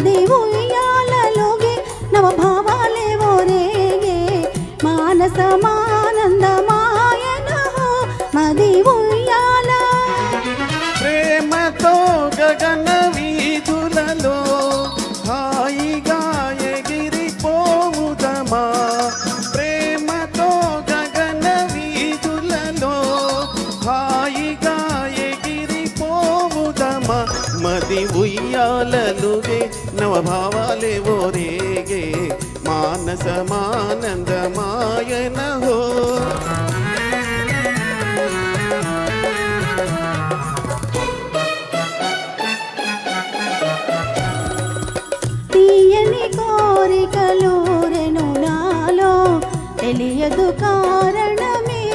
మది ఉయ్యాలలోగే నవ భావాలేవో రేగే మానసమానందమాయన మది ఉయ్యాల ప్రేమతో గగన వీధులలో హాయిగా ఎగిరిపోవుదమా ప్రేమతో గగన వీధులలో హాయిగా ఎగిరిపోవుదమా మది ఉయ్యాలలుగే నవభావాలేవో రేగే మానసమానందమాయన హో తీయని కోరికలూరెను నాలో తెలియదు కారణమేమో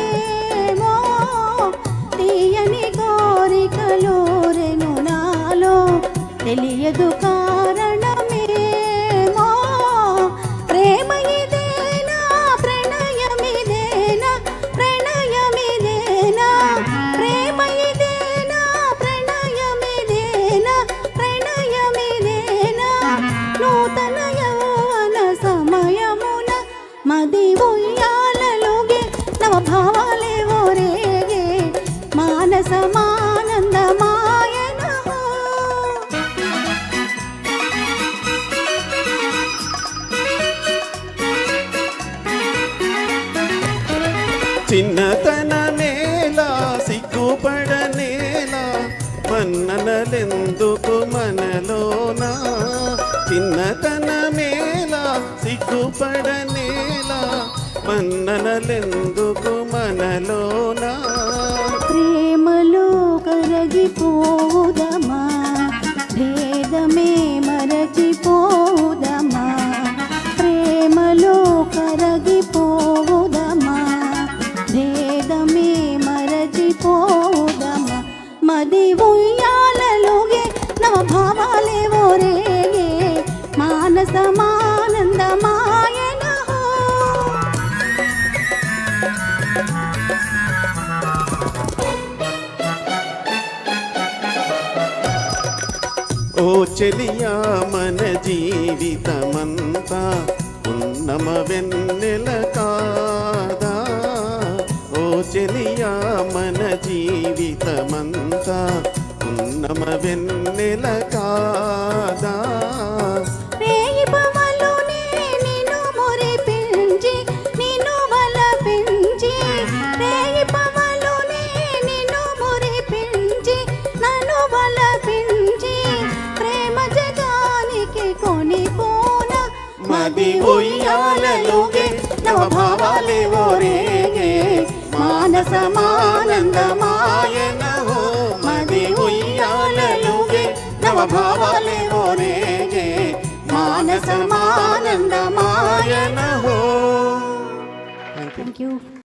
తీయని కోరికలూరెను నాలో తెలియదు కారణమేమో ప్రేమ ఇదేనా ప్రణయమిదేనా ప్రణయమిదేనా ప్రేమ ఇదేనా ప్రణయమిదేనా ప్రణయమిదేనా నూతన యౌవన సమయమున మది ఉయ్యాలలోగే నవ భావాలేవో రేగే మానసమానందమాయన చిన్నతనమేలా సిగ్గుపడనేలా మన్ననలెందుకు మనలోనా చిన్నతనమేలా సిగ్గుపడనేలా మన్ననలెందుకు మనలోనా ప్రేమలో కరగిపోదమా భేదమే మరచిపోదమా ప్రేమలో కరగిపోదమా భేదమే మరచిపోదమా మది ఉయ్యాలలోగే నవ భావాలేవో రేగే మానసమానందమాయన ఓ చెలియా మన జీవితమంతా ఉన్నమ వెన్నెల కాదా ఓ చెలియా మన జీవితమంతా ఉన్నమ వెన్నెల కాదా రేయి పవలునే నిన్ను మురిపించి నిన్ను వలపించి రేయి పవలునే నిన్ను మురిపించి నన్ను వలపించి ప్రేమ జగానికి కొనిపోన మది ఉయ్యాలలోగే నవ భావాలేవో రేగే మానసమానందమాయన హో మది ఉయ్యాలలోగే నవ భావాలేవో రేగే మానసమానందమాయన హో థ్యాంక్ యూ